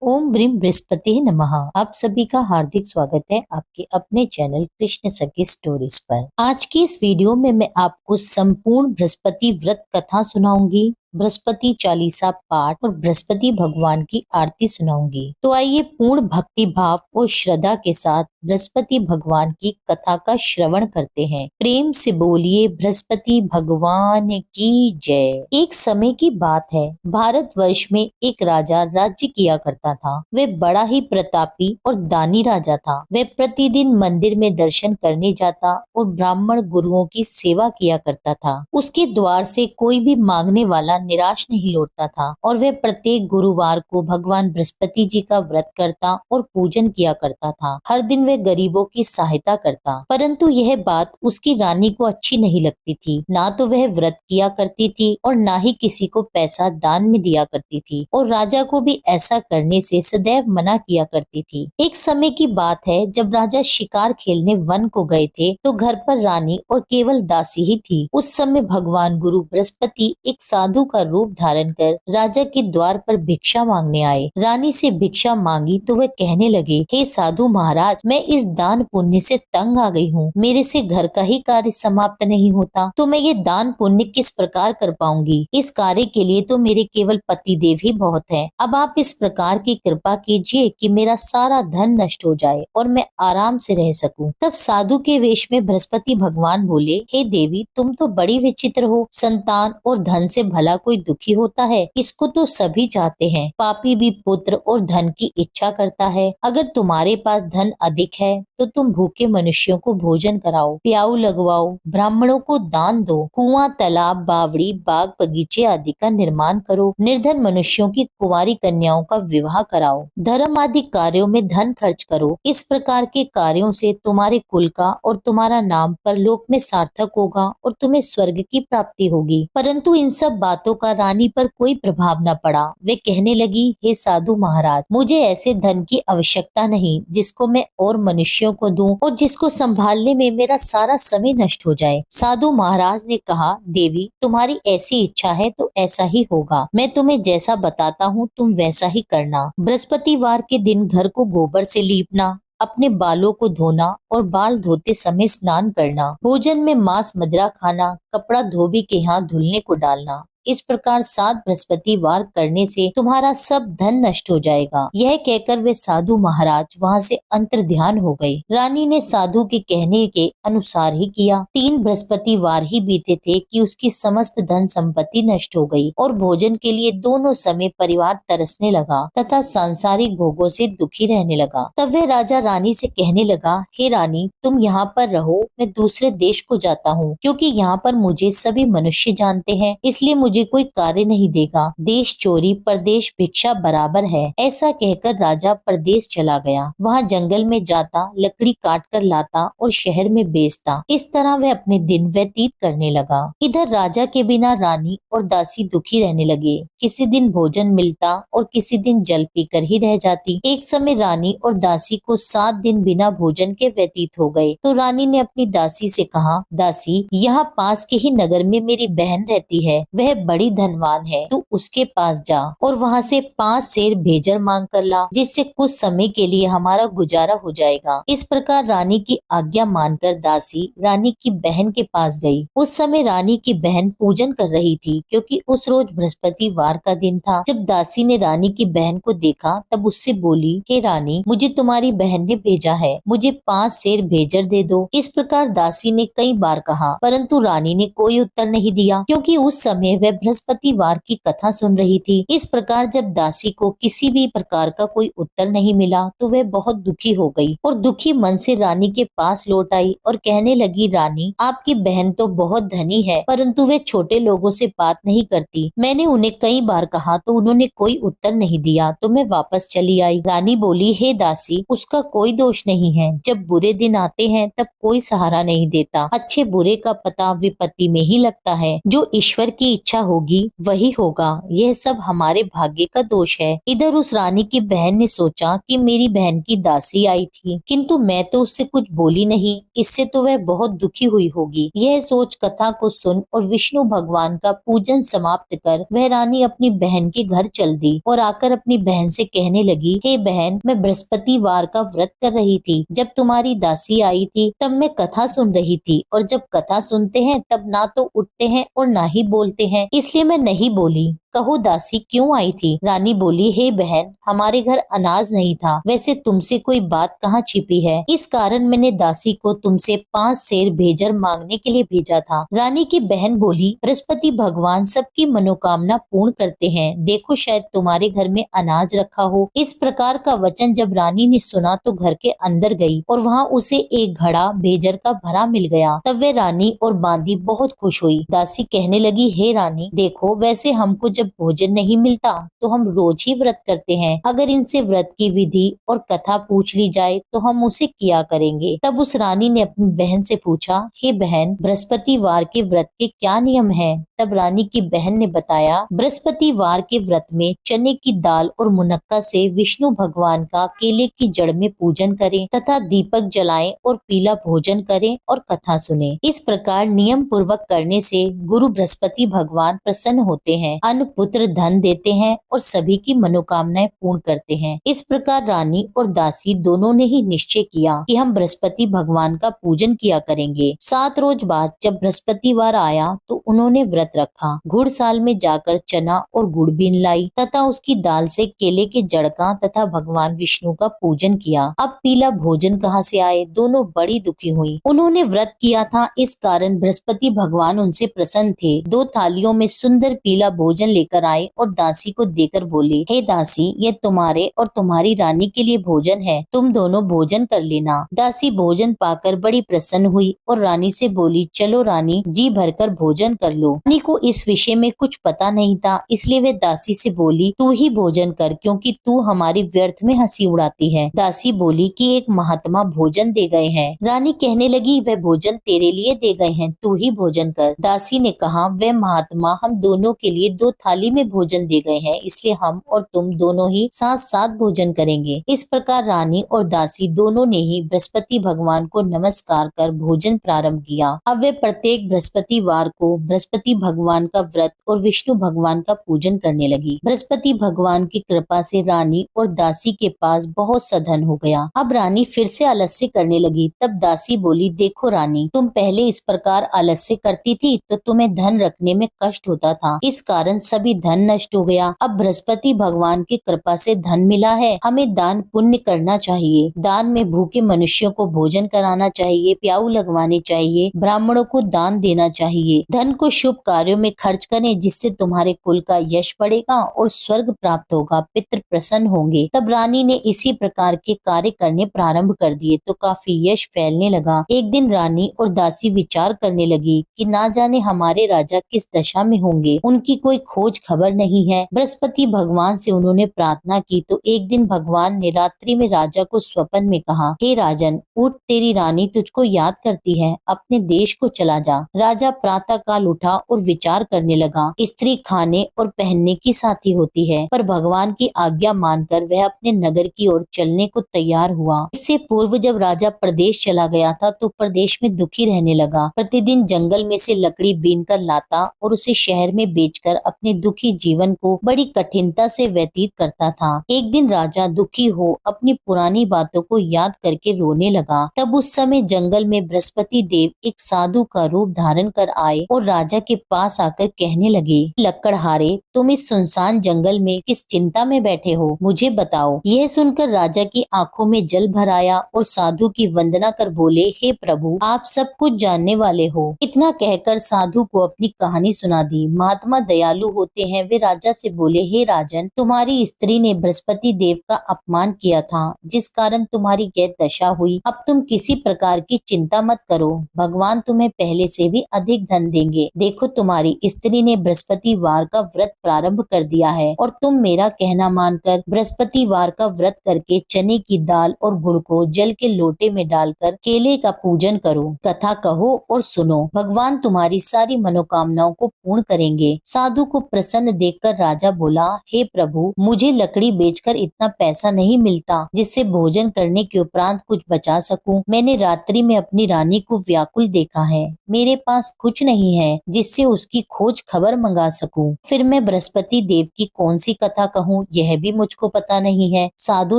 ओम brim Brihaspati नमः। आप सभी का हार्दिक स्वागत है आपके अपने चैनल कृष्ण सखी स्टोरीज पर। आज की इस वीडियो में मैं आपको संपूर्ण बृहस्पति व्रत कथा सुनाऊंगी, बृहस्पति चालीसा पाठ और बृहस्पति भगवान की आरती सुनाऊंगी। तो आइए पूर्ण भक्ति भाव और श्रद्धा के साथ बृहस्पति भगवान की कथा का श्रवण करते हैं। प्रेम से बोलिए बृहस्पति भगवान की जय। एक समय की बात है, भारतवर्ष में एक राजा राज्य किया करता था। वह बड़ा ही प्रतापी और दानी राजा था। वह प्रतिदिन मंदिर में दर्शन करने जाता और ब्राह्मण गुरुओं की सेवा किया करता था। उसके द्वार से कोई भी मांगने वाला निराश नहीं लौटता था और वह प्रत्येक गुरुवार को भगवान बृहस्पति जी का व्रत करता और पूजन किया करता था। हर दिन वह गरीबों की सहायता करता। परंतु यह बात उसकी रानी को अच्छी नहीं लगती थी। ना तो वह व्रत किया करती थी और ना ही किसी को पैसा दान में दिया करती थी और राजा को भी ऐसा करने से सदैव मना किया करती थी। एक समय की बात है, जब राजा शिकार खेलने वन को गए थे तो घर पर रानी और केवल दासी ही थी। उस समय भगवान गुरु बृहस्पति एक साधु का रूप धारण कर राजा के द्वार पर भिक्षा मांगने आए। रानी से भिक्षा मांगी तो वह कहने लगे, हे साधु महाराज, मैं इस दान पुण्य से तंग आ गई हूँ। मेरे से घर का ही कार्य समाप्त नहीं होता तो मैं ये दान पुण्य किस प्रकार कर पाऊंगी। इस कार्य के लिए तो मेरे केवल पति देव ही बहुत है। अब आप इस प्रकार की कृपा कीजिए कि मेरा सारा धन नष्ट हो जाए और मैं आराम से रह सकूं। तब साधु के वेश में बृहस्पति भगवान बोले, हे देवी, तुम तो बड़ी विचित्र हो। संतान और धन से भला कोई दुखी होता है? इसको तो सभी चाहते हैं। पापी भी पुत्र और धन की इच्छा करता है। अगर तुम्हारे पास धन अधिक है तो तुम भूखे मनुष्यों को भोजन कराओ, प्याऊ लगवाओ, ब्राह्मणों को दान दो, कुआं, तालाब, बावड़ी, बाग, बगीचे आदि का निर्माण करो, निर्धन मनुष्यों की कुंवारी कन्याओं का विवाह कराओ, धर्म आदि कार्यों में धन खर्च करो। इस प्रकार के कार्यों से तुम्हारे कुल का और तुम्हारा नाम परलोक में सार्थक होगा और तुम्हें स्वर्ग की प्राप्ति होगी। परंतु इन सब बातों का रानी पर कोई प्रभाव न पड़ा। वे कहने लगी, हे साधु महाराज, मुझे ऐसे धन की आवश्यकता नहीं जिसको मैं और मनुष्यों को दूं और जिसको संभालने में मेरा सारा समय नष्ट हो जाए। साधु महाराज ने कहा, देवी, तुम्हारी ऐसी इच्छा है तो ऐसा ही होगा। मैं तुम्हें जैसा बताता हूँ तुम वैसा ही करना। बृहस्पतिवार के दिन घर को गोबर से लीपना, अपने बालों को धोना और बाल धोते समय स्नान करना, भोजन में मांस मदिरा खाना, कपड़ा धोबी के यहाँ धुलने को डालना। इस प्रकार 7 बृहस्पतिवार करने से तुम्हारा सब धन नष्ट हो जाएगा। यह कहकर वे साधु महाराज वहाँ से अंतर ध्यान हो गए। रानी ने साधु के कहने के अनुसार ही किया। 3 बृहस्पतिवार ही बीते थे कि उसकी समस्त धन संपत्ति नष्ट हो गई और भोजन के लिए दोनों समय परिवार तरसने लगा तथा सांसारिक भोगों से दुखी रहने लगा। तब वह राजा रानी से कहने लगा, हे रानी, तुम यहाँ पर रहो, मैं दूसरे देश को जाता हूँ, क्योंकि यहाँ पर मुझे सभी मनुष्य जानते हैं, इसलिए मुझे कोई कार्य नहीं देगा। देश चोरी परदेश भिक्षा बराबर है। ऐसा कहकर राजा परदेश चला गया। वहाँ जंगल में जाता, लकड़ी काट कर लाता और शहर में बेचता। इस तरह वह अपने दिन व्यतीत करने लगा। इधर राजा के बिना रानी और दासी दुखी रहने लगे। किसी दिन भोजन मिलता और किसी दिन जल पीकर ही रह जाती। एक समय रानी और दासी को 7 दिन बिना भोजन के व्यतीत हो गए तो रानी ने अपनी दासी से कहा, दासी, यहाँ पास के ही नगर में मेरी बहन रहती है। वह बड़ी धनवान है, तू उसके पास जा और वहाँ से 5 सेर भेजर मांग कर ला, जिससे कुछ समय के लिए हमारा गुजारा हो जाएगा। इस प्रकार रानी की आज्ञा मानकर दासी रानी की बहन के पास गई। उस समय रानी की बहन पूजन कर रही थी, क्योंकि उस रोज बृहस्पतिवार का दिन था। जब दासी ने रानी की बहन को देखा तब उससे बोली, हे रानी, मुझे तुम्हारी बहन ने भेजा है, मुझे 5 सेर भेजर दे दो। इस प्रकार दासी ने कई बार कहा, परंतु रानी ने कोई उत्तर नहीं दिया, क्योंकि उस समय वह बृहस्पतिवार की कथा सुन रही थी। इस प्रकार जब दासी को किसी भी प्रकार का कोई उत्तर नहीं मिला तो वह बहुत दुखी हो गई और दुखी मन से रानी के पास लौट आई और कहने लगी, रानी, आपकी बहन तो बहुत धनी है, परंतु वे छोटे लोगों से बात नहीं करती। मैंने उन्हें कई बार कहा तो उन्होंने कोई उत्तर नहीं दिया तो मैं वापस चली आई। रानी बोली, हे दासी, उसका कोई दोष नहीं है। जब बुरे दिन आते हैं तब कोई सहारा नहीं देता। अच्छे बुरे का पता विपत्ति में ही लगता है। जो ईश्वर की इच्छा होगी वही होगा, यह सब हमारे भाग्य का दोष है। इधर उस रानी की बहन ने सोचा कि मेरी बहन की दासी आई थी, किंतु मैं तो उससे कुछ बोली नहीं, इससे तो वह बहुत दुखी हुई होगी। यह सोच कथा को सुन और विष्णु भगवान का पूजन समाप्त कर वह रानी अपनी बहन के घर चल दी और आकर अपनी बहन से कहने लगी, हे बहन, मैं बृहस्पतिवार का व्रत कर रही थी। जब तुम्हारी दासी आई थी तब मैं कथा सुन रही थी, और जब कथा सुनते हैं तब ना तो उठते हैं और ना ही बोलते हैं, इसलिए मैं नहीं बोली। कहो दासी क्यों आई थी? रानी बोली, हे बहन, हमारे घर अनाज नहीं था, वैसे तुमसे कोई बात कहाँ छिपी है, इस कारण मैंने दासी को तुमसे 5 सेर भेजर मांगने के लिए भेजा था। रानी की बहन बोली, बृहस्पति भगवान सबकी मनोकामना पूर्ण करते हैं, देखो शायद तुम्हारे घर में अनाज रखा हो। इस प्रकार का वचन जब रानी ने सुना तो घर के अंदर गई और वहाँ उसे एक घड़ा भेजर का भरा मिल गया। तब वे रानी और बांदी बहुत खुश हुई। दासी कहने लगी, हे रानी, देखो वैसे हमको जब भोजन नहीं मिलता तो हम रोज ही व्रत करते हैं, अगर इनसे व्रत की विधि और कथा पूछ ली जाए तो हम उसे किया करेंगे। तब उस रानी ने अपनी बहन से पूछा, हे बहन, बृहस्पतिवार के व्रत के क्या नियम है? तब रानी की बहन ने बताया, बृहस्पतिवार के व्रत में चने की दाल और मुनक्का से विष्णु भगवान का केले की जड़ में पूजन करें तथा दीपक जलाएं और पीला भोजन करें और कथा सुने। इस प्रकार नियम पूर्वक करने से गुरु बृहस्पति भगवान प्रसन्न होते हैं, अन्न पुत्र धन देते हैं और सभी की मनोकामनाएं पूर्ण करते हैं। इस प्रकार रानी और दासी दोनों ने ही निश्चय किया कि हम बृहस्पति भगवान का पूजन किया करेंगे। 7 रोज बाद जब बृहस्पतिवार आया तो उन्होंने व्रत रखा। घुड़साल में जाकर चना और गुड़ बीन लाई तथा उसकी दाल से केले के जड़ का तथा भगवान विष्णु का पूजन किया। अब पीला भोजन कहाँ से आए? दोनों बड़ी दुखी हुई। उन्होंने व्रत किया था, इस कारण बृहस्पति भगवान उनसे प्रसन्न थे। 2 थालियों में सुंदर पीला भोजन लेकर आए और दासी को देकर बोले, हे दासी, ये तुम्हारे और तुम्हारी रानी के लिए भोजन है, तुम दोनों भोजन कर लेना। दासी भोजन पाकर बड़ी प्रसन्न हुई और रानी से बोली, चलो रानी, जी भरकर भोजन कर लो। रानी को इस विषय में कुछ पता नहीं था, इसलिए वे दासी से बोली, तू ही भोजन कर, क्योंकि तू हमारी व्यर्थ में हंसी उड़ाती है। दासी बोली कि एक महात्मा भोजन दे गए हैं। रानी कहने लगी, वह भोजन तेरे लिए दे गए हैं, तू ही भोजन कर। दासी ने कहा, वह महात्मा हम दोनों के लिए 2 थाली में भोजन दे गए हैं, इसलिए हम और तुम दोनों ही साथ साथ भोजन करेंगे। इस प्रकार रानी और दासी दोनों ने ही बृहस्पति भगवान को नमस्कार कर भोजन प्रारंभ किया। अब वे प्रत्येक बृहस्पतिवार को बृहस्पति भगवान का व्रत और विष्णु भगवान का पूजन करने लगी। बृहस्पति भगवान की कृपा से रानी और दासी के पास बहुत सा धन हो गया। अब रानी फिर से आलस्य करने लगी। तब दासी बोली, देखो रानी, तुम पहले इस प्रकार आलस्य करती थी तो तुम्हें धन रखने में कष्ट होता था, इस कारण सभी धन नष्ट हो गया। अब बृहस्पति भगवान की कृपा से धन मिला है, हमें दान पुण्य करना चाहिए। दान में भूखे मनुष्यों को भोजन कराना चाहिए, प्याऊ लगवाने चाहिए, ब्राह्मणों को दान देना चाहिए। धन को शुभ कार्यों में खर्च करें, जिससे तुम्हारे कुल का यश बढ़ेगा और स्वर्ग प्राप्त होगा, पितृ प्रसन्न होंगे। तब रानी ने इसी प्रकार के कार्य करने प्रारंभ कर दिए तो काफी यश फैलने लगा। एक दिन रानी और दासी विचार करने लगी कि ना जाने हमारे राजा किस दशा में होंगे, उनकी कोई खोज खबर नहीं है। बृहस्पति भगवान से उन्होंने प्रार्थना की तो एक दिन भगवान ने रात्रि में राजा को स्वप्न में कहा, हे राजन, उठ, तेरी रानी तुझको याद करती है, अपने देश को चला जा। राजा प्रातः काल उठा और विचार करने लगा। स्त्री खाने और पहनने की साथी होती है, पर भगवान की आज्ञा मानकर वह अपने नगर की ओर चलने को तैयार हुआ। इससे पूर्व जब राजा प्रदेश चला गया था तो प्रदेश में दुखी रहने लगा। प्रतिदिन जंगल में से लकड़ी बीन कर लाता और उसे शहर में बेचकर अपने दुखी जीवन को बड़ी कठिनता से व्यतीत करता था। एक दिन राजा दुखी हो अपनी पुरानी बातों को याद करके रोने लगा। तब उस समय जंगल में बृहस्पति देव एक साधु का रूप धारण कर आए और राजा के पास आकर कहने लगे, लकड़हारे, तुम इस सुनसान जंगल में किस चिंता में बैठे हो, मुझे बताओ। यह सुनकर राजा की आंखों में जल भर आया और साधु की वंदना कर बोले, हे प्रभु, आप सब कुछ जानने वाले हो। इतना कहकर साधु को अपनी कहानी सुना दी। महात्मा दयालु होते हैं वे राजा से बोले, हे राजन, तुम्हारी स्त्री ने बृहस्पति देव का अपमान किया था, जिस कारण तुम्हारी यह दशा हुई। अब तुम किसी प्रकार की चिंता मत करो, भगवान तुम्हें पहले से भी अधिक धन देंगे। देखो, तुम्हारी स्त्री ने बृहस्पतिवार का व्रत प्रारंभ कर दिया है और तुम मेरा कहना मानकर बृहस्पतिवार का व्रत करके चने की दाल और गुड़ को जल के लोटे में डालकर केले का पूजन करो, कथा कहो और सुनो। भगवान तुम्हारी सारी मनोकामनाओं को पूर्ण करेंगे। साधु को प्रसन्न देखकर राजा बोला, हे प्रभु, मुझे लकड़ी बेचकर इतना पैसा नहीं मिलता जिससे भोजन करने के उपरांत कुछ बचा सकूं। मैंने रात्रि में अपनी रानी को व्याकुल देखा है। मेरे पास कुछ नहीं है जिससे उसकी खोज खबर मंगा सकूं। फिर मैं बृहस्पति देव की कौन सी कथा कहूँ, यह भी मुझको पता नहीं है। साधु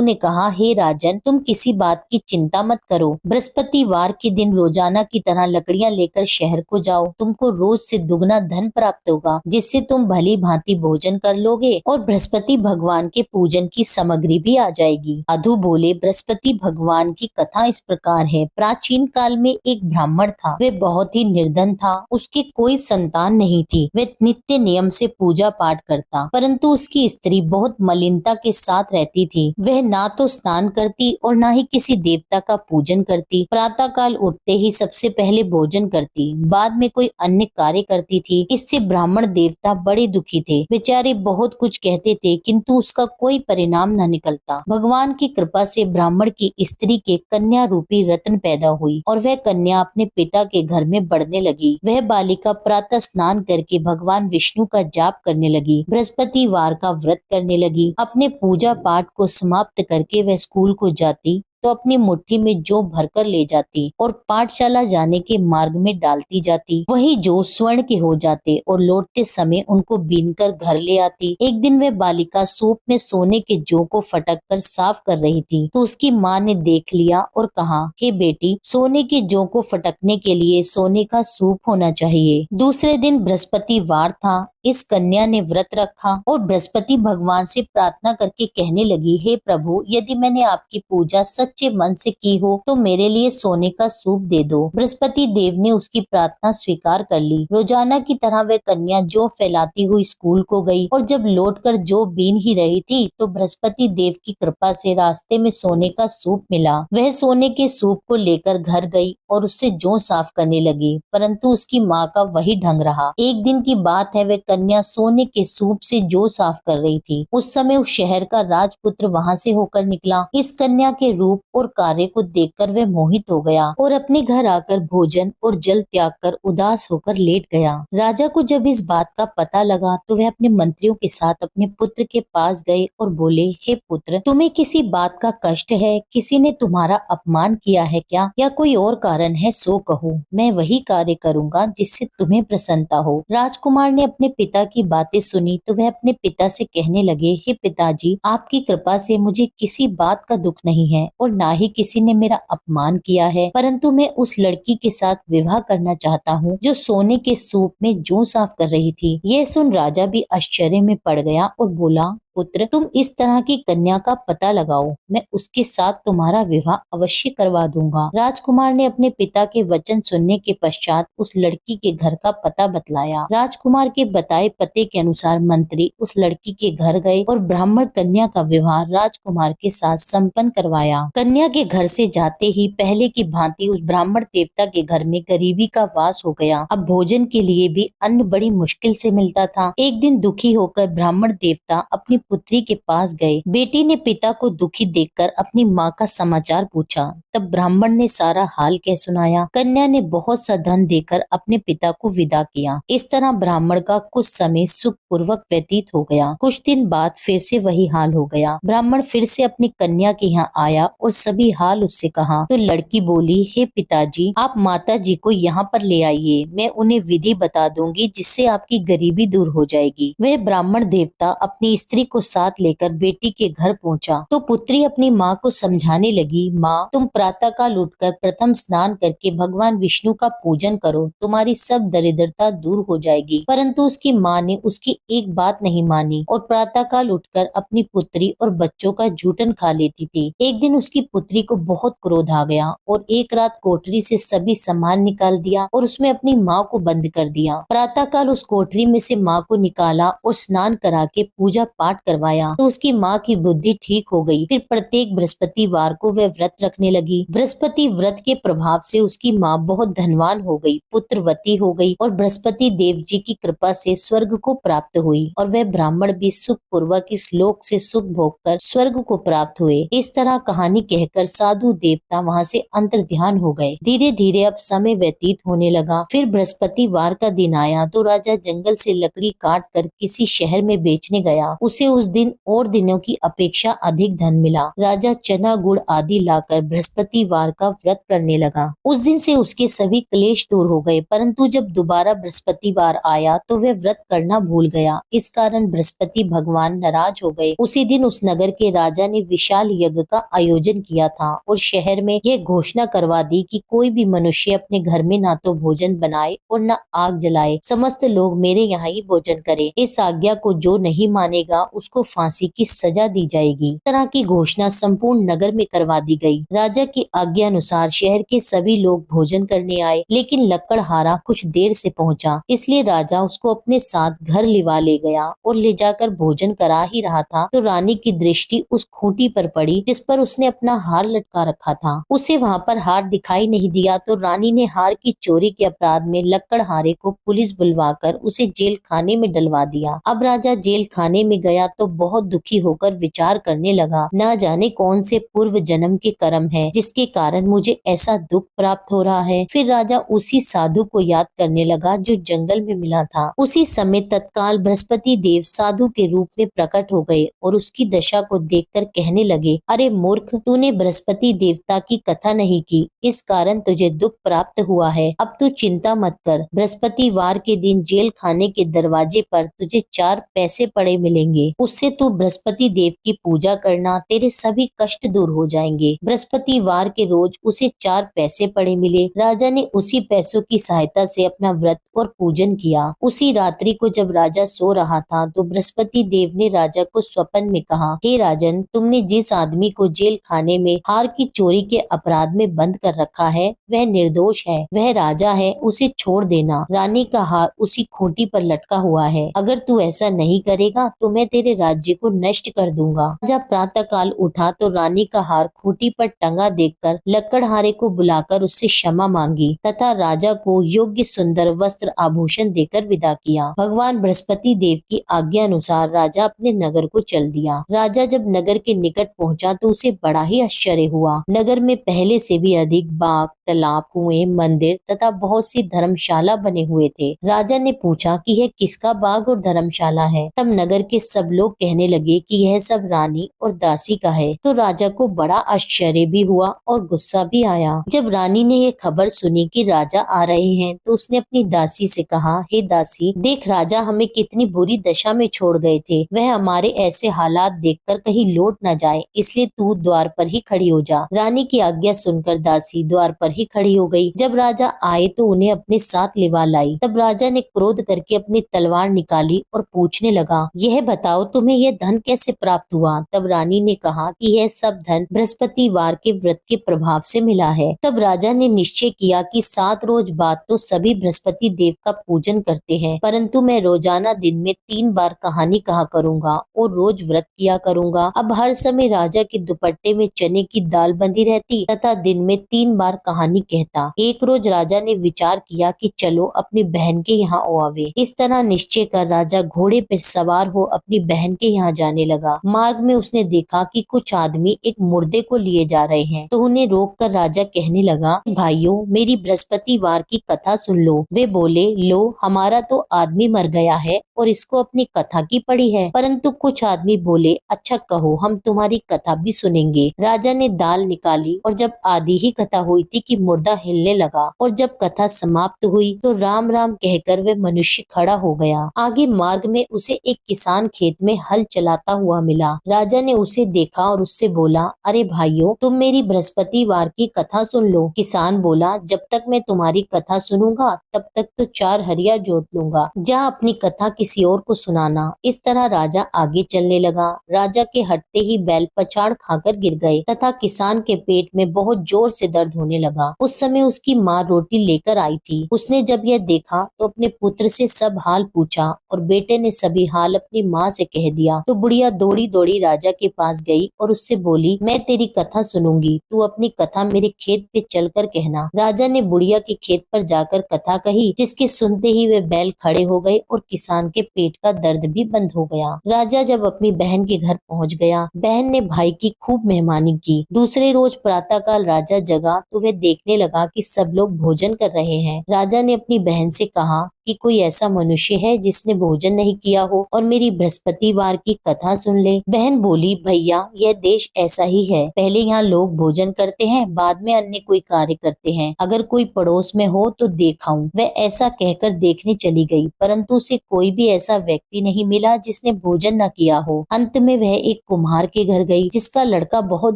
ने कहा, हे राजन, तुम किसी बात की चिंता मत करो। बृहस्पतिवार के दिन रोजाना की तरह लकड़ियां लेकर शहर को जाओ। तुमको रोज से दुगना धन प्राप्त होगा, जिससे तुम भली भांति भोजन कर लोगे और बृहस्पति भगवान के पूजन की सामग्री भी आ जाएगी। साधु बोले, बृहस्पति भगवान की कथा इस प्रकार है। प्राचीन काल में एक ब्राह्मण था। वह बहुत ही निर्धन था। उसकी कोई संतान नहीं थी। वह नित्य नियम से पूजा पाठ करता, परंतु उसकी स्त्री बहुत मलिनता के साथ रहती थी। वह ना तो स्नान करती और ना ही किसी देवता का पूजन करती। प्रातः काल उठते ही सबसे पहले भोजन करती, बाद में कोई अन्य कार्य करती थी। इससे ब्राह्मण देवता बड़े दुखी थे। बेचारे बहुत कुछ कहते थे, किंतु उसका कोई परिणाम न निकलता। भगवान की कृपा से ब्राह्मण की स्त्री के कन्या रूपी रत्न पैदा हुई और वह कन्या अपने पिता के घर में बढ़ने लगी। वह बालिका प्रातः स्नान करके भगवान विष्णु का जाप करने लगी, बृहस्पतिवार का व्रत करने लगी। अपने पूजा पाठ को समाप्त करके वह स्कूल को जाती तो अपनी मुट्ठी में जौ भरकर ले जाती और पाठशाला जाने के मार्ग में डालती जाती। वही जौ स्वर्ण के हो जाते और लौटते समय उनको बीनकर घर ले आती। एक दिन वह बालिका सूप में सोने के जौ को फटक कर साफ कर रही थी, तो उसकी माँ ने देख लिया और कहा, हे बेटी, सोने के जौ को फटकने के लिए सोने का सूप होना चाहिए। दूसरे दिन बृहस्पतिवार था। इस कन्या ने व्रत रखा और बृहस्पति भगवान से प्रार्थना करके कहने लगी, हे प्रभु, यदि मैंने आपकी पूजा सच्चे मन से की हो तो मेरे लिए सोने का सूप दे दो। बृहस्पति देव ने उसकी प्रार्थना स्वीकार कर ली। रोजाना की तरह वह कन्या जौ फैलाती हुई स्कूल को गई और जब लौटकर जौ बीन ही रही थी तो बृहस्पति देव की कृपा से रास्ते में सोने का सूप मिला। वह सोने के सूप को लेकर घर गई और उससे जौ साफ करने लगी, परंतु उसकी माँ का वही ढंग रहा। एक दिन की बात है, वह कन्या सोने के सूप से जौ साफ कर रही थी। उस समय उस शहर का राजपुत्र वहां से होकर निकला। इस कन्या के रूप और कार्य को देखकर वह मोहित हो गया और अपने घर आकर भोजन और जल त्याग कर उदास होकर लेट गया। राजा को जब इस बात का पता लगा तो वह अपने मंत्रियों के साथ अपने पुत्र के पास गए और बोले, हे पुत्र, तुम्हें किसी बात का कष्ट है? किसी ने तुम्हारा अपमान किया है क्या, या कोई और कारण है? सो कहो, मैं वही कार्य करूंगा जिससे तुम्हें प्रसन्नता हो। राजकुमार ने अपने पिता की बातें सुनी तो वह अपने पिता से कहने लगे, हे पिताजी, आपकी कृपा से मुझे किसी बात का दुख नहीं है और ना ही किसी ने मेरा अपमान किया है, परंतु मैं उस लड़की के साथ विवाह करना चाहता हूँ जो सोने के सूप में जौ साफ कर रही थी। यह सुन राजा भी आश्चर्य में पड़ गया और बोला, पुत्र, तुम इस तरह की कन्या का पता लगाओ, मैं उसके साथ तुम्हारा विवाह अवश्य करवा दूंगा। राजकुमार ने अपने पिता के वचन सुनने के पश्चात उस लड़की के घर का पता बतलाया। राजकुमार के बताए पते के अनुसार मंत्री उस लड़की के घर गए और ब्राह्मण कन्या का विवाह राजकुमार के साथ संपन्न करवाया। कन्या के घर से जाते ही पहले की भांति उस ब्राह्मण देवता के घर में गरीबी का वास हो गया। अब भोजन के लिए भी अन्न बड़ी मुश्किल से मिलता था। एक दिन दुखी होकर ब्राह्मण देवता अपनी पुत्री के पास गए। बेटी ने पिता को दुखी देखकर अपनी माँ का समाचार पूछा। तब ब्राह्मण ने सारा हाल कह सुनाया। कन्या ने बहुत सा धन देकर अपने पिता को विदा किया। इस तरह ब्राह्मण का कुछ समय सुख पूर्वक व्यतीत हो गया। कुछ दिन बाद फिर से वही हाल हो गया। ब्राह्मण फिर से अपनी कन्या के यहाँ आया और सभी हाल उससे कहा तो लड़की बोली, हे पिताजी, आप माता जी को यहाँ पर ले आइए, मैं उन्हें विधि बता दूंगी जिससे आपकी गरीबी दूर हो जाएगी। वह ब्राह्मण देवता अपनी स्त्री को साथ लेकर बेटी के घर पहुंचा तो पुत्री अपनी माँ को समझाने लगी, माँ तुम प्रातःकाल उठकर प्रथम स्नान करके भगवान विष्णु का पूजन करो, तुम्हारी सब दरिद्रता दूर हो जाएगी। परंतु उसकी माँ ने उसकी एक बात नहीं मानी और प्रातःकाल उठकर अपनी पुत्री और बच्चों का जूठन खा लेती थी। एक दिन उसकी पुत्री को बहुत क्रोध आ गया और एक रात कोठरी से सभी सामान निकाल दिया और उसमें अपनी माँ को बंद कर दिया। प्रातःकाल उस कोठरी में से माँ को निकाला और स्नान करा के पूजा पाठ करवाया तो उसकी माँ की बुद्धि ठीक हो गई। फिर प्रत्येक बृहस्पतिवार को वह व्रत रखने लगी। बृहस्पति व्रत के प्रभाव से उसकी माँ बहुत धनवान हो गई, पुत्रवती हो गई और बृहस्पति देव जी की कृपा से स्वर्ग को प्राप्त हुई और वह ब्राह्मण भी सुख पूर्वक इस लोक से सुख भोग कर स्वर्ग को प्राप्त हुए। इस तरह कहानी कहकर साधु देवता वहाँ से अंतर्ध्यान हो गए। धीरे धीरे अब समय व्यतीत होने लगा। फिर बृहस्पतिवार का दिन आया तो राजा जंगल से लकड़ी काट कर किसी शहर में बेचने गया। उसे उस दिन और दिनों की अपेक्षा अधिक धन मिला। राजा चना गुड़ आदि लाकर बृहस्पतिवार का व्रत करने लगा। उस दिन से उसके सभी क्लेश दूर हो गए, परंतु जब दोबारा बृहस्पतिवार आया तो वह व्रत करना भूल गया। इस कारण बृहस्पति भगवान नाराज हो गए। उसी दिन उस नगर के राजा ने विशाल यज्ञ का आयोजन किया था और शहर में यह घोषणा करवा दी कि कोई भी मनुष्य अपने घर में ना तो भोजन बनाए और न आग जलाए, समस्त लोग मेरे यहाँ ही भोजन करें। इस आज्ञा को जो नहीं मानेगा उसको फांसी की सजा दी जाएगी। इस तरह की घोषणा संपूर्ण नगर में करवा दी गई। राजा की आज्ञा अनुसार शहर के सभी लोग भोजन करने आए, लेकिन लकड़हारा कुछ देर से पहुंचा, इसलिए राजा उसको अपने साथ घर लिवा ले गया और ले जाकर भोजन करा ही रहा था तो रानी की दृष्टि उस खूंटी पर पड़ी जिस पर उसने अपना हार लटका रखा था। उसे वहाँ पर हार दिखाई नहीं दिया तो रानी ने हार की चोरी के अपराध में लकड़हारे को पुलिस बुलवाकर उसे जेल खाने में डलवा दिया। अब राजा जेल खाने में गया तो बहुत दुखी होकर विचार करने लगा, न जाने कौन से पूर्व जन्म के कर्म है जिसके कारण मुझे ऐसा दुख प्राप्त हो रहा है। फिर राजा उसी साधु को याद करने लगा जो जंगल में मिला था। उसी समय तत्काल बृहस्पति देव साधु के रूप में प्रकट हो गए और उसकी दशा को देखकर कहने लगे, अरे मूर्ख, तूने बृहस्पति देवता की कथा नहीं की, इस कारण तुझे दुख प्राप्त हुआ है। अब तू चिंता मत कर, बृहस्पतिवार के दिन जेल खाने के दरवाजे पर तुझे 4 पैसे पड़े मिलेंगे, उससे तू बृहस्पति देव की पूजा करना, तेरे सभी कष्ट दूर हो जाएंगे। बृहस्पतिवार के रोज उसे 4 पैसे पड़े मिले। राजा ने उसी पैसों की सहायता से अपना व्रत और पूजन किया। उसी रात्रि को जब राजा सो रहा था तो बृहस्पति देव ने राजा को स्वप्न में कहा, हे राजन, तुमने जिस आदमी को जेल खाने में हार की चोरी के अपराध में बंद कर रखा है वह निर्दोष है, वह राजा है, उसे छोड़ देना। रानी का हार उसी खूंटी पर लटका हुआ है, अगर तू ऐसा नहीं करेगा तो मैं तेरे राज्य को नष्ट कर दूंगा। राजा प्रातः काल उठा तो रानी का हार खूंटी पर टंगा देखकर लकड़हारे को बुलाकर उससे क्षमा मांगी तथा राजा को योग्य सुंदर वस्त्र आभूषण देकर विदा किया। भगवान बृहस्पति देव की आज्ञा अनुसार राजा अपने नगर को चल दिया। राजा जब नगर के निकट पहुंचा तो उसे बड़ा ही आश्चर्य हुआ। नगर में पहले से भी अधिक बाग, तालाब, कुएं, मंदिर तथा बहुत सी धर्मशाला बने हुए थे। राजा ने पूछा कि यह किसका बाग और धर्मशाला है। तब नगर के सब लोग कहने लगे कि यह सब रानी और दासी का है। तो राजा को बड़ा आश्चर्य भी हुआ और गुस्सा भी आया। जब रानी ने यह खबर सुनी कि राजा आ रहे हैं तो उसने अपनी दासी से कहा, हे दासी, देख राजा हमें कितनी बुरी दशा में छोड़ गए थे, वह हमारे ऐसे हालात देखकर कहीं लौट न जाए, इसलिए तू द्वार पर ही खड़ी हो जा। रानी की आज्ञा सुनकर दासी द्वार पर ही खड़ी हो गई। जब राजा आए तो उन्हें अपने साथ लिवा लाई। तब राजा ने क्रोध करके अपनी तलवार निकाली और पूछने लगा, यह बताओ तुम्हें यह धन कैसे प्राप्त हुआ। तब रानी ने कहा कि यह सब धन बृहस्पतिवार के व्रत के प्रभाव से मिला है। तब राजा ने निश्चय किया कि 7 रोज बाद तो सभी बृहस्पति देव का पूजन करते हैं, परंतु मैं रोजाना दिन में 3 बार कहानी कहा करूंगा और रोज व्रत किया करूंगा। अब हर समय राजा के दुपट्टे में चने की दाल बंधी रहती तथा दिन में 3 बार कहानी कहता। एक रोज राजा ने विचार किया कि चलो अपनी बहन के यहाँ आवे। इस तरह निश्चय कर राजा घोड़े पर सवार हो अपनी बहन के यहाँ जाने लगा। मार्ग में उसने देखा कि कुछ आदमी एक मुर्दे को लिए जा रहे हैं, तो उन्हें रोक कर राजा कहने लगा, भाइयों, मेरी बृहस्पतिवार की कथा सुन लो। वे बोले, लो, हमारा तो आदमी मर गया है और इसको अपनी कथा की पड़ी है। परंतु कुछ आदमी बोले, अच्छा कहो, हम तुम्हारी कथा भी सुनेंगे। राजा ने दाल निकाली और जब आधी ही कथा हुई थी कि की मुर्दा हिलने लगा और जब कथा समाप्त हुई तो राम राम कहकर वह मनुष्य खड़ा हो गया। आगे मार्ग में उसे एक किसान खेत में हल चलाता हुआ मिला। राजा ने उसे देखा और उससे बोला, अरे भाइयों, तुम मेरी बृहस्पतिवार की कथा सुन लो। किसान बोला, जब तक मैं तुम्हारी कथा सुनूंगा तब तक तो 4 हरिया जोत लूंगा, जा अपनी कथा किसी और को सुनाना। इस तरह राजा आगे चलने लगा। राजा के हटते ही बैल पछाड़ खाकर गिर गए तथा किसान के पेट में बहुत जोर से दर्द होने लगा। उस समय उसकी माँ रोटी लेकर आई थी। उसने जब यह देखा तो अपने पुत्र से सब हाल पूछा और बेटे ने सभी हाल अपनी माँ से कह दिया। तो बुढ़िया दौड़ी दौड़ी राजा के पास गई और उससे बोली, मैं तेरी कथा सुनूंगी, तू अपनी कथा मेरे खेत पे चलकर कहना। राजा ने बुढ़िया के खेत पर जाकर कथा कही, जिसके सुनते ही वे बैल खड़े हो गए और किसान के पेट का दर्द भी बंद हो गया। राजा जब अपनी बहन के घर पहुंच गया, बहन ने भाई की खूब मेहमानी की। दूसरे रोज प्रातःकाल राजा जगा तो वह देखने लगा कि सब लोग भोजन कर रहे हैं। राजा ने अपनी बहन से कहा कि कोई ऐसा मनुष्य है जिसने भोजन नहीं किया हो और मेरी बृहस्पतिवार की कथा सुन ले। बहन बोली, भैया, यह देश ऐसा ही है, पहले यहाँ लोग भोजन करते हैं, बाद में अन्य कोई कार्य करते हैं। अगर कोई पड़ोस में हो तो देखाऊं। वह ऐसा कहकर देखने चली गई, परंतु उसे कोई भी ऐसा व्यक्ति नहीं मिला जिसने भोजन न किया हो। अंत में वह एक कुम्हार के घर गई, जिसका लड़का बहुत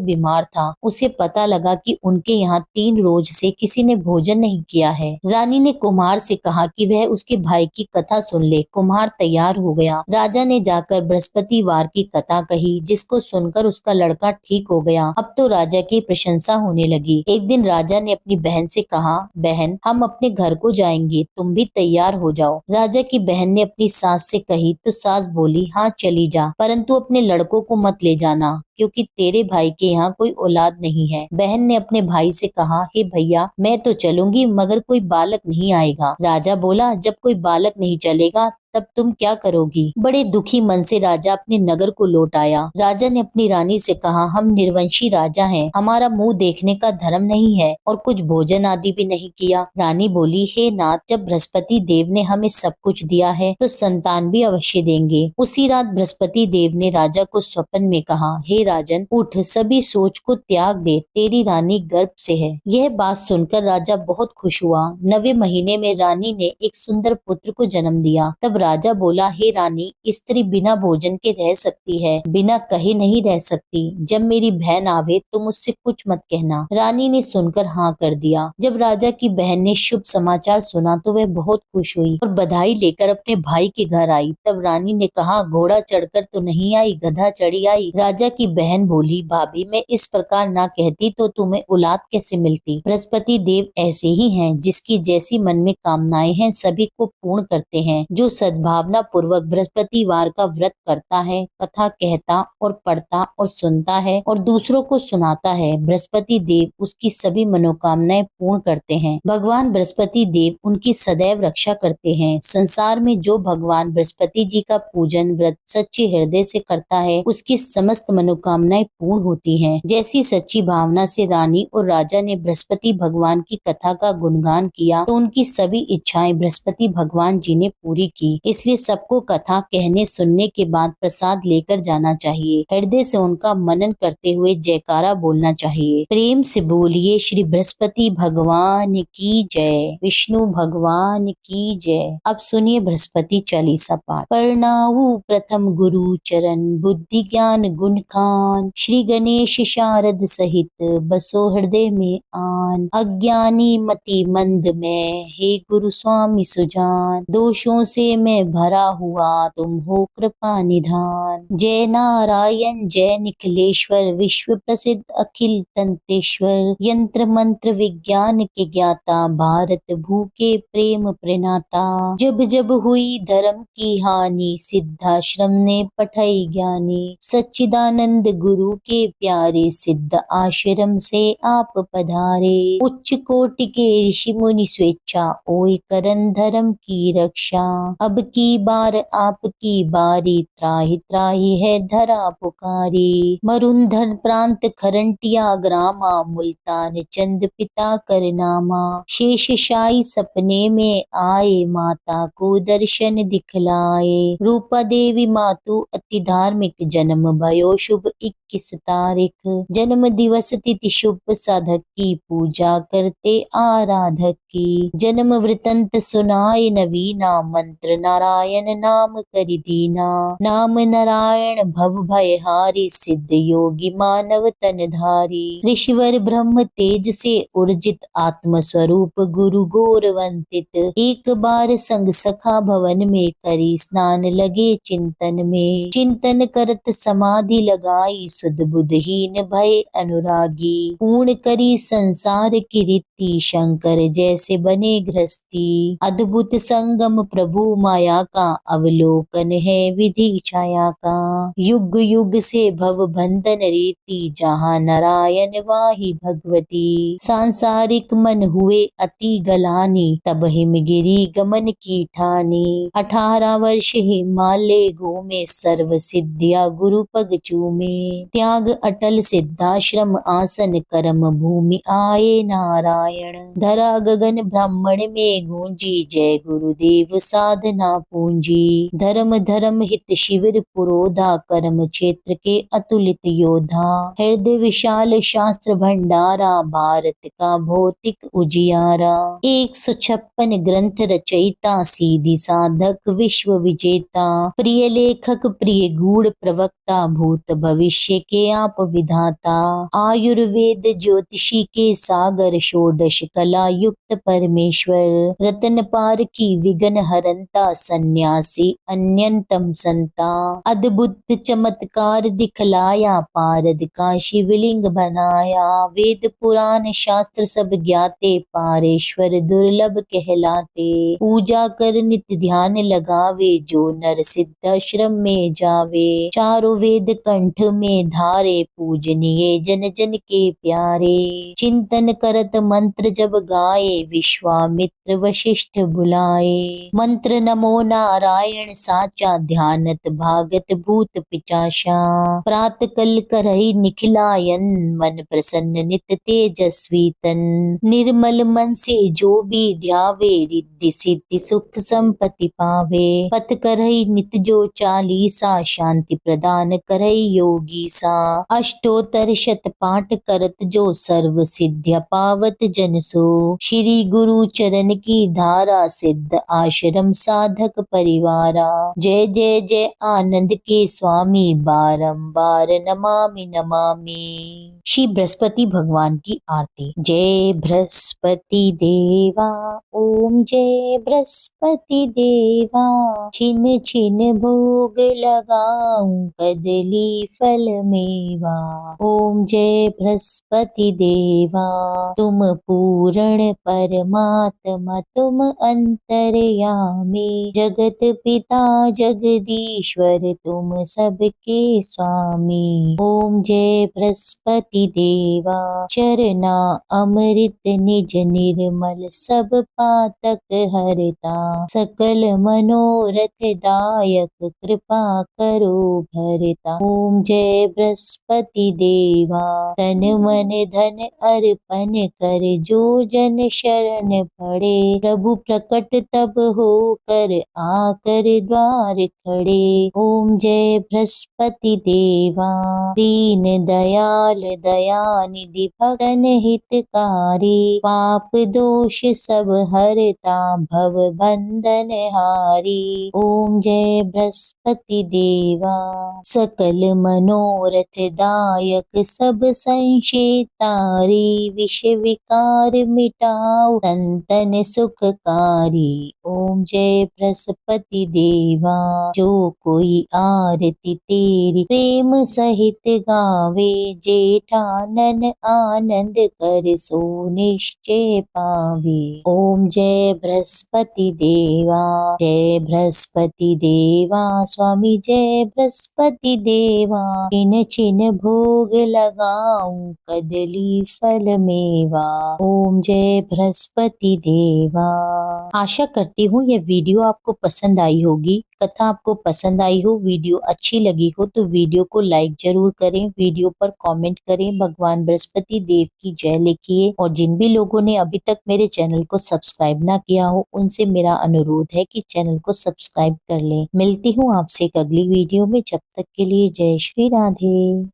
बीमार था। उसे पता लगा कि उनके यहाँ 3 रोज से किसी ने भोजन नहीं किया है। रानी ने कुम्हार से कहा कि वह उसके भाई की कथा सुन ले। कुम्हार तैयार हो गया। राजा ने जाकर बृहस्पतिवार की कथा कही, जिसको सुनकर उसका लड़का ठीक हो गया। अब तो राजा की प्रशंसा होने लगी। एक दिन राजा ने अपनी बहन से कहा, बहन, हम अपने घर को जाएंगे, तुम भी तैयार हो जाओ। राजा की बहन ने अपनी सास से कही तो सास बोली, हाँ चली जा, परंतु अपने लड़कों को मत ले जाना, क्योंकि तेरे भाई के यहाँ कोई औलाद नहीं है। बहन ने अपने भाई से कहा, हे भैया, मैं तो चलूंगी मगर कोई बालक नहीं आएगा। राजा बोला, जब कोई बालक नहीं चलेगा तब तुम क्या करोगी? बड़े दुखी मन से राजा अपने नगर को लौट आया। राजा ने अपनी रानी से कहा, हम निर्वंशी राजा हैं, हमारा मुंह देखने का धर्म नहीं है और कुछ भोजन आदि भी नहीं किया। रानी बोली, हे नाथ, जब बृहस्पति देव ने हमें सब कुछ दिया है तो संतान भी अवश्य देंगे। उसी रात बृहस्पति देव ने राजा को स्वप्न में कहा, हे राजन, उठ, सभी सोच को त्याग दे, तेरी रानी गर्भ से है। यह बात सुनकर राजा बहुत खुश हुआ। 9वें महीने में रानी ने एक सुंदर पुत्र को जन्म दिया। तब राजा बोला, हे रानी, स्त्री बिना भोजन के रह सकती है, बिना कहे नहीं रह सकती। जब मेरी बहन आवे तो मुझसे कुछ मत कहना। रानी ने सुनकर हाँ कर दिया। जब राजा की बहन ने शुभ समाचार सुना तो वह बहुत खुश हुई और बधाई लेकर अपने भाई के घर आई। तब रानी ने कहा, घोड़ा चढ़कर तो नहीं आई, गधा चढ़ी आई। राजा की बहन बोली, भाभी, मैं इस प्रकार ना कहती तो तुम्हें औलाद कैसे मिलती? बृहस्पति देव ऐसे ही हैं, जिसकी जैसी मन में कामनाएं हैं सभी को पूर्ण करते हैं। जो सद्भावना पूर्वक बृहस्पतिवार का व्रत करता है, कथा कहता और पढ़ता और सुनता है और दूसरों को सुनाता है, बृहस्पति देव उसकी सभी मनोकामनाएं पूर्ण करते हैं। भगवान बृहस्पति देव उनकी सदैव रक्षा करते हैं। संसार में जो भगवान बृहस्पति जी का पूजन व्रत सच्चे हृदय से करता है, उसकी समस्त मनोकामनाएं पूर्ण होती हैं। जैसी सच्ची भावना से रानी और राजा ने बृहस्पति भगवान की कथा का गुणगान किया तो उनकी सभी इच्छाएं बृहस्पति भगवान जी ने पूरी की। इसलिए सबको कथा कहने सुनने के बाद प्रसाद लेकर जाना चाहिए। हृदय से उनका मनन करते हुए जयकारा बोलना चाहिए। प्रेम से बोलिए, श्री बृहस्पति भगवान की जय, विष्णु भगवान की जय। अब सुनिए बृहस्पति चालीसा पाठ। प्रणाऊ प्रथम गुरु चरण, बुद्धि ज्ञान गुण खान, श्री गणेश शारद सहित बसो हृदय में आन। अज्ञानी मति मंद में, हे गुरु स्वामी सुजान, दोषों से मैं भरा हुआ तुम हो कृपा निधान। जय नारायण जय निखिलेश्वर, विश्व प्रसिद्ध अखिल तंतेश्वर, यंत्र मंत्र विज्ञान के ज्ञाता, भारत भू के प्रेम प्रणेता। जब जब हुई धर्म की हानि, सिद्धाश्रम ने पठाई ज्ञानी, सच्चिदानंद गुरु के प्यारे, सिद्ध आश्रम से आप पधारे। उच्च कोटि के ऋषि मुनि स्वेच्छा, ओए करन धर्म की रक्षा, अब अब की बार आपकी बारी, त्राहि त्राहि है धरा पुकारी। मरुंधर प्रांत खरंटिया ग्रामा, मुल्तान चंद पिता करनामा। शेष शाही सपने में आए, माता को दर्शन दिखलाए। रूपा देवी मातु अति धार्मिक, जन्म भयो शुभ 21 तारीख। जन्म दिवस तिथि शुभ, साधक की पूजा करते आराधक की। जन्म वृतंत सुनाए नवीना, मंत्र नारायण नाम करि दीना। नाम नारायण भव भय हारी, सिद्ध योगी मानव तन धारी। ऋषिवर ब्रह्म तेज से उर्जित, आत्म स्वरूप गुरु गौरवंतित। एक बार संग सखा भवन में, करी स्नान लगे चिंतन में। चिंतन करत समाधि लगाई, सुध बुधहीन भय अनुरागी। पूर्ण करी संसार की रीति, शंकर जैसे बने गृहस्थी। अद्भुत संगम प्रभु माया का, अवलोकन है विधि छाया का। युग युग से भव बंधन रीति, जहाँ नारायण वाही भगवती। सांसारिक मन हुए अति गलानी, तब हिमगिरी गमन की ठानी। 18 वर्ष हिमालय घूमे, सर्व सिद्धिया गुरु पग चूमे। त्याग अटल सिद्धाश्रम आसन, कर्म भूमि आए नारायण। धरा गगन ब्राह्मण में गूंजी, जय गुरुदेव साधना पूंजी। धर्म धर्म हित शिविर पुरोधा, कर्म क्षेत्र के अतुलित योधा। हृदय विशाल शास्त्र भंडारा, भारत का भौतिक उजियारा। 156 ग्रंथ रचयिता, सीधी साधक विश्व विजेता। प्रिय लेखक प्रिय गूढ़ प्रवक्ता, भूत भविष्य के आप विधाता। आयुर्वेद ज्योतिषी के सागर, षोडश कला युक्त परमेश्वर। रतन पार की विघ्न हरंता, सन्यासी अन्यतम संता। अद्भुत चमत्कार दिखलाया, पारद का शिवलिंग बनाया। वेद पुराण शास्त्र सब ज्ञाते, पारेश्वर दुर्लभ कहलाते। पूजा कर नित्य ध्यान लगावे, जो नर सिद्धाश्रम में जावे। चारों वेद कंठ में धारे, पूजनीय जन जन के प्यारे। चिंतन करत मंत्र जब गाए, विश्वामित्र वशिष्ठ बुलाए। मंत्र नमो नारायण साचा, ध्यानत भागत भूत पिचाशा। प्रात कल करहि निखिलायन, मन प्रसन्न नित तेजस्वी तन। निर्मल मन से जो भी ध्यावे, रिद्धि सिद्धि सुख संपत्ति पावे। पथ करहि नित जो चालीसा, शांति प्रदान करहि योगी सा। अष्टोत्तर शत पाठ करत जो, सर्व सिद्ध्या पावत जन सो। श्री गुरु चरण की धारा, सिद्ध आश्रम साधक परिवारा। जय जय जय आनंद के स्वामी, बारंबार नमामि नमामि। श्री बृहस्पति भगवान की आरती। जय बृहस्पति देवा, ओम जय बृहस्पति देवा। छिन छिन भोग लगाऊं, कदली फल मेवा। ओम जय बृहस्पति देवा, तुम पूर्ण परमात्मा, तुम अंतर्यामी। जगत पिता जगदीश्वर, तुम सबके स्वामी। ओम जय बृहस्पति देवा, चरना अमृत निज निर्मल, सब पातक हरता। सकल मनोरथ दायक, कृपा करो भरता। ओम जय बृहस्पति देवा, तन मन धन अर्पण कर, जो जन शरण पड़े। प्रभु प्रकट तब हो कर, आकर द्वार खड़े। ओम जय बृहस्पति देवा, दीन दयाल दयानिधि, भक्तन हितकारी। पाप दोष सब हरता, भव बंधन हारी। ओम जय बृहस्पति देवा, सकल मनोरथ दायक, सब संशय तारी। विष विकार मिटाओ, संतन सुखकारी। ओम जय बृहस्पति देवा, जो कोई आरती तेरी प्रेम सहित गावे। जेठानन आनंद कर, सो निश्चय पावे। ओम जय बृहस्पति देवा, जय बृहस्पति देवा। स्वामी जय बृहस्पति देवा, छिन छिन भोग लगाऊं, कदली फल मेवा। ओम जय बृहस्पति देवा। आशा करती हूँ यह वीडियो आपको पसंद आई होगी। कथा आपको पसंद आई हो, वीडियो अच्छी लगी हो तो वीडियो को लाइक जरूर करें, वीडियो पर कमेंट करें, भगवान बृहस्पति देव की जय लिखिए और जिन भी लोगों ने अभी तक मेरे चैनल को सब्सक्राइब ना किया हो उनसे मेरा अनुरोध है कि चैनल को सब्सक्राइब कर लें। मिलती हूँ आपसे एक अगली वीडियो में, जब तक के लिए जय श्री राधे।